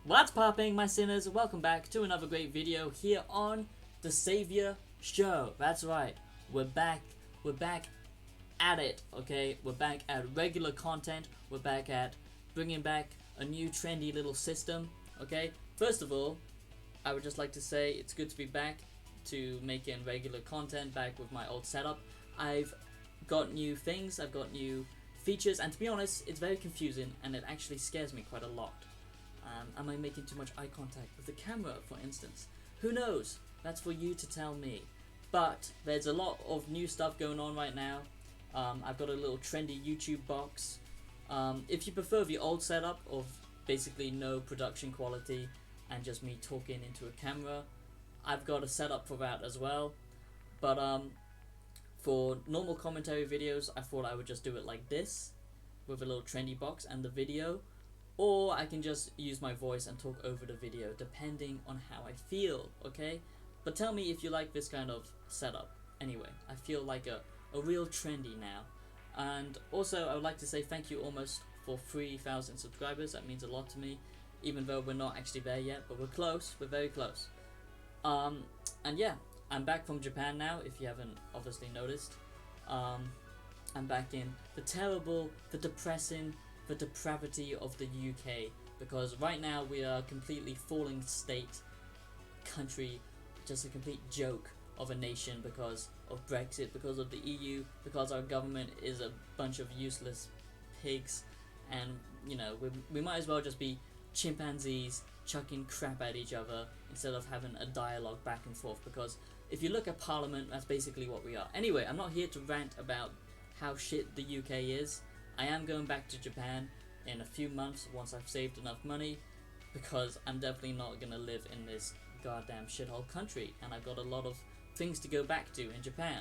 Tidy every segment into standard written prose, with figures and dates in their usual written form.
What's popping, my sinners? Welcome back to another great video here on the Saviour Show. That's right, we're back at it, okay? We're back at regular content. We're back at bringing back a new trendy little system, okay? First of all, I would just like to say it's good to be back to making regular content, back with my old setup. I've got new things, I've got new features, and to be honest, it's very confusing and it actually scares me quite a lot. Am I making too much eye contact with the camera, for instance? Who knows? That's for you to tell me. But there's a lot of new stuff going on right now. I've got a little trendy YouTube box. If you prefer the old setup of basically no production quality and just me talking into a camera, I've got a setup for that as well. But for normal commentary videos, I thought I would just do it like this, with a little trendy box and the video. Or I can just use my voice and talk over the video, depending on how I feel, okay? But tell me if you like this kind of setup. Anyway, I feel like a real trendy now. And also, I would like to say thank you almost for 3,000 subscribers. That means a lot to me, even though we're not actually there yet, but we're close. We're very close. And yeah, I'm back from Japan now, if you haven't obviously noticed. I'm back in the terrible, the depressing, the depravity of the UK, because right now we are a completely falling state country, just a complete joke of a nation because of Brexit, because of the EU, because our government is a bunch of useless pigs, and you know, we might as well just be chimpanzees chucking crap at each other instead of having a dialogue back and forth, because if you look at Parliament, that's basically what we are. Anyway, I'm not here to rant about how shit the UK is. I am going back to Japan in a few months once I've saved enough money, because I'm definitely not going to live in this goddamn shithole country, and I've got a lot of things to go back to in Japan.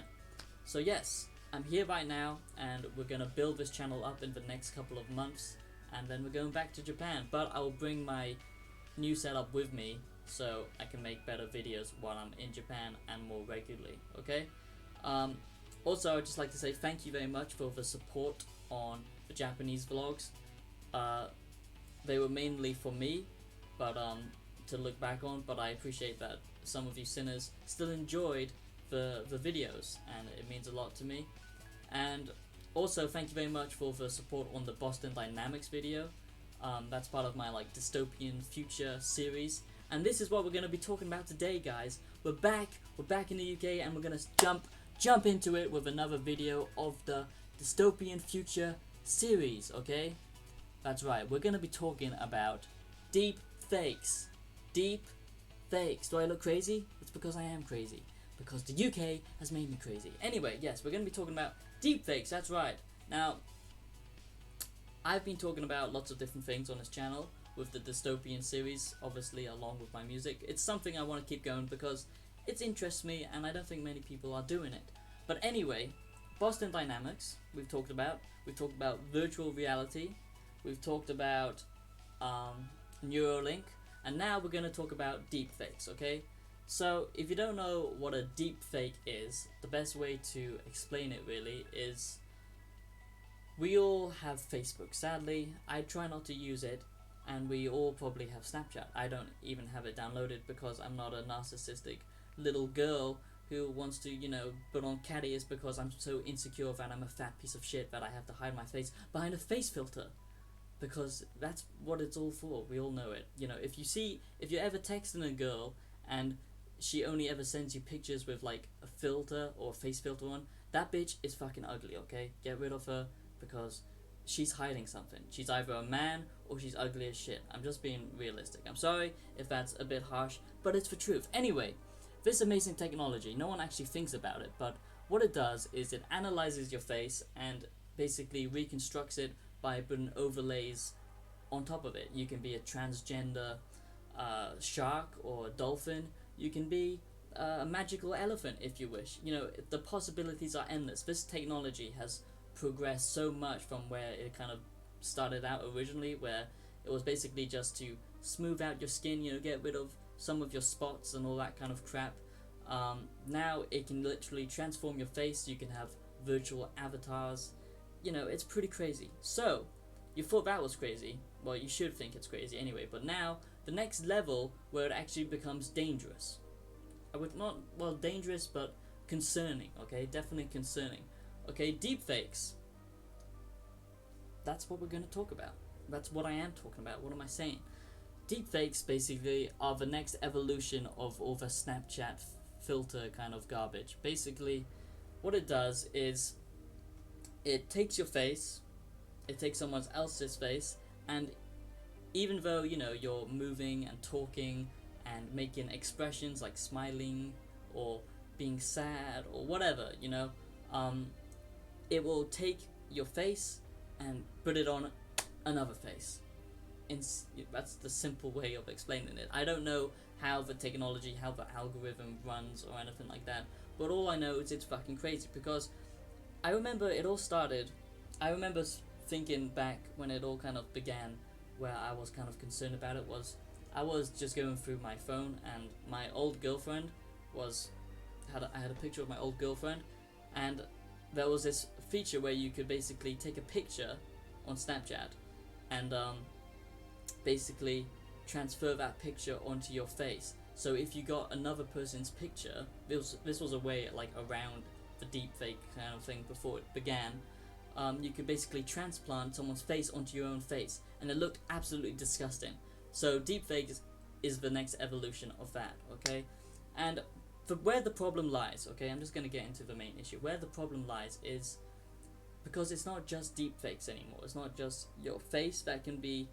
So yes, I'm here right now, and we're going to build this channel up in the next couple of months, and then we're going back to Japan. But I will bring my new setup with me so I can make better videos while I'm in Japan and more regularly, okay? Also, I'd just like to say thank you very much for the support on the Japanese vlogs. They were mainly for me, but to look back on, but I appreciate that some of you sinners still enjoyed the videos, and it means a lot to me. And also thank you very much for the support on the Boston Dynamics video. That's part of my like dystopian future series, and this is what we're going to be talking about today, guys. We're back in the UK, and we're going to jump into it with another video of the dystopian future series, okay? That's right, we're going to be talking about deepfakes. Deepfakes. Do I look crazy? It's because I am crazy. Because the UK has made me crazy. Anyway, yes, we're going to be talking about deepfakes, that's right. Now, I've been talking about lots of different things on this channel with the dystopian series, obviously along with my music. It's something I want to keep going because it interests me, and I don't think many people are doing it. But anyway, Boston Dynamics, we've talked about virtual reality, we've talked about Neurolink, and now we're going to talk about deepfakes, okay? So, if you don't know what a deepfake is, the best way to explain it really is, we all have Facebook. Sadly, I try not to use it, and we all probably have Snapchat. I don't even have it downloaded because I'm not a narcissistic little girl who wants to, you know, put on caddies because I'm so insecure that I'm a fat piece of shit that I have to hide my face behind a face filter. Because that's what it's all for. We all know it. You know, if you're ever texting a girl and she only ever sends you pictures with like a filter or a face filter on, that bitch is fucking ugly, okay? Get rid of her, because she's hiding something. She's either a man or she's ugly as shit. I'm just being realistic. I'm sorry if that's a bit harsh, but it's the truth. Anyway, this amazing technology, no one actually thinks about it, but what it does is it analyzes your face and basically reconstructs it by putting overlays on top of it. You can be a transgender shark or a dolphin. You can be a magical elephant if you wish. You know, the possibilities are endless. This technology has progressed so much from where it kind of started out originally, where it was basically just to smooth out your skin, you know, get rid of some of your spots and all that kind of crap. Now it can literally transform your face. You can have virtual avatars. You know, it's pretty crazy. So, you thought that was crazy. Well, you should think it's crazy anyway, but now the next level where it actually becomes dangerous. I would not, well, dangerous, but concerning, okay? Definitely concerning. Okay, deepfakes. That's what we're going to talk about. That's what I am talking about. What am I saying? Deepfakes basically are the next evolution of all the Snapchat filter kind of garbage. Basically, what it does is it takes your face, it takes someone else's face, and even though, you know, you're moving and talking and making expressions like smiling or being sad or whatever, you know, it will take your face and put it on another face. That's the simple way of explaining it. I don't know how the technology, how the algorithm runs or anything like that, but all I know is it's fucking crazy, because I remember it all started, I remember thinking back when it all kind of began, where I was kind of concerned about it, was I was just going through my phone and my old girlfriend I had a picture of my old girlfriend, and there was this feature where you could basically take a picture on Snapchat and basically transfer that picture onto your face. So if you got another person's picture, this was a way like around the deepfake kind of thing before it began. You could basically transplant someone's face onto your own face, and it looked absolutely disgusting. So deepfake is the next evolution of that, okay? And where the problem lies, okay, I'm just going to get into the main issue. Where the problem lies is because it's not just deepfakes anymore. It's not just your face that can be,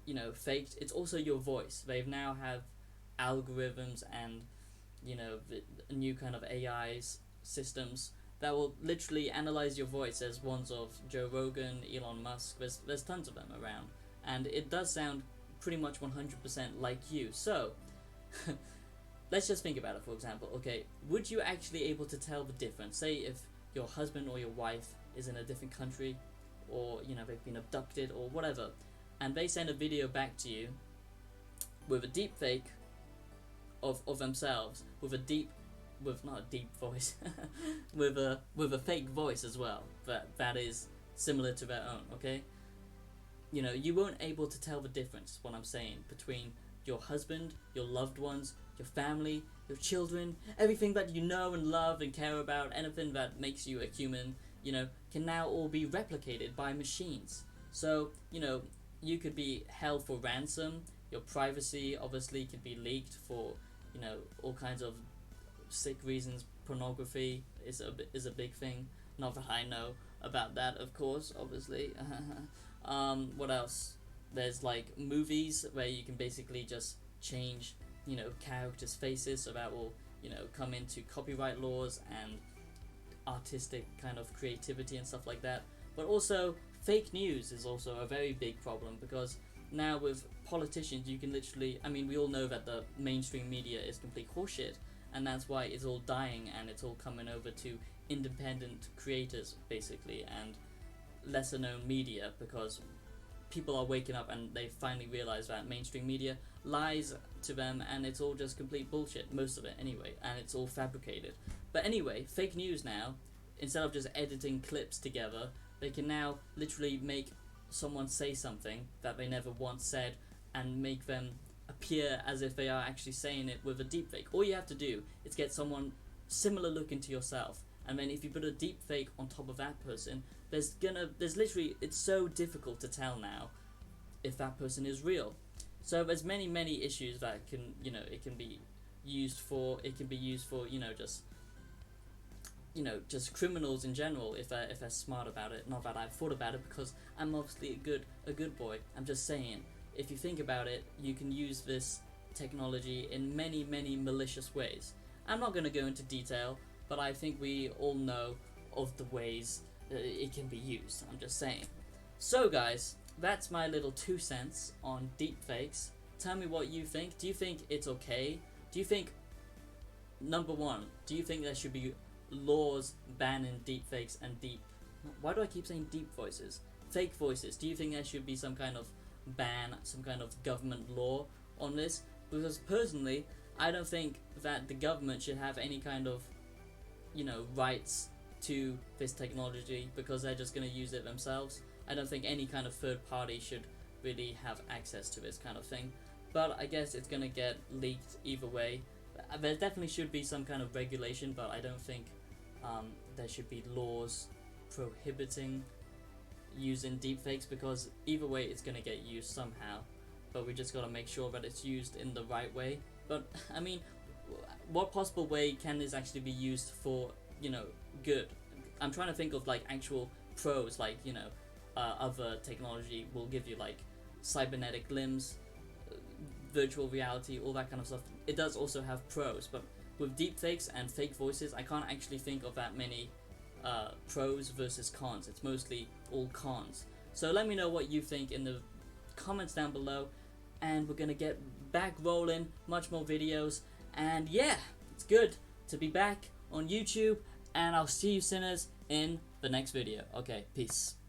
you know, faked. It's also your voice. They now have algorithms and, you know, the new kind of AIs systems that will literally analyze your voice. There's ones of Joe Rogan, Elon Musk. There's tons of them around, and it does sound pretty much 100% like you. So let's just think about it. For example, okay, would you actually able to tell the difference? Say if your husband or your wife is in a different country, or, you know, they've been abducted or whatever, and they send a video back to you with a deep fake of themselves, with not a deep voice, with a fake voice as well, that is similar to their own, okay? You know, you weren't able to tell the difference, what I'm saying, between your husband, your loved ones, your family, your children, everything that you know and love and care about, anything that makes you a human, you know, can now all be replicated by machines. So, you know, you could be held for ransom, your privacy obviously could be leaked for, you know, all kinds of sick reasons. Pornography is a big thing. Not that I know about that, of course, obviously. What else? There's like movies where you can basically just change, you know, characters' faces, so that will, you know, come into copyright laws and artistic kind of creativity and stuff like that. But also fake news is also a very big problem, because now with politicians you can literally, I mean, we all know that the mainstream media is complete horseshit, and that's why it's all dying and it's all coming over to independent creators basically and lesser known media, because people are waking up and they finally realize that mainstream media lies to them and it's all just complete bullshit, most of it anyway, and it's all fabricated. But anyway, fake news now, instead of just editing clips together, they can now literally make someone say something that they never once said and make them appear as if they are actually saying it with a deepfake. All you have to do is get someone similar looking to yourself, and then if you put a deepfake on top of that person, there's literally, it's so difficult to tell now if that person is real. So there's many issues that can, you know, it can be used for, you know, just criminals in general, if they're smart about it. Not that I've thought about it, because I'm obviously a good boy. I'm just saying, if you think about it, you can use this technology in many malicious ways. I'm not going to go into detail, but I think we all know of the ways that it can be used. I'm just saying. So guys, that's my little 2 cents on deepfakes. Tell me what you think. Do you think it's okay? Do you think, number one, do you think there should be laws banning deepfakes and why do I keep saying deep voices? Fake voices. Do you think there should be some kind of ban, some kind of government law on this? Because personally, I don't think that the government should have any kind of, you know, rights to this technology, because they're just going to use it themselves. I don't think any kind of third party should really have access to this kind of thing. but I guess it's gonna get leaked either way. There definitely should be some kind of regulation, but I don't think there should be laws prohibiting using deepfakes, because either way it's gonna get used somehow, but we just gotta make sure that it's used in the right way. But I mean, what possible way can this actually be used for, you know, good? I'm trying to think of like actual pros, like, you know, other technology will give you like cybernetic limbs, virtual reality, all that kind of stuff. It does also have pros, but with deepfakes and fake voices, I can't actually think of that many pros versus cons. It's mostly all cons. So let me know what you think in the comments down below, and we're gonna get back rolling, much more videos. And yeah, it's good to be back on YouTube, and I'll see you sinners in the next video. Okay, peace.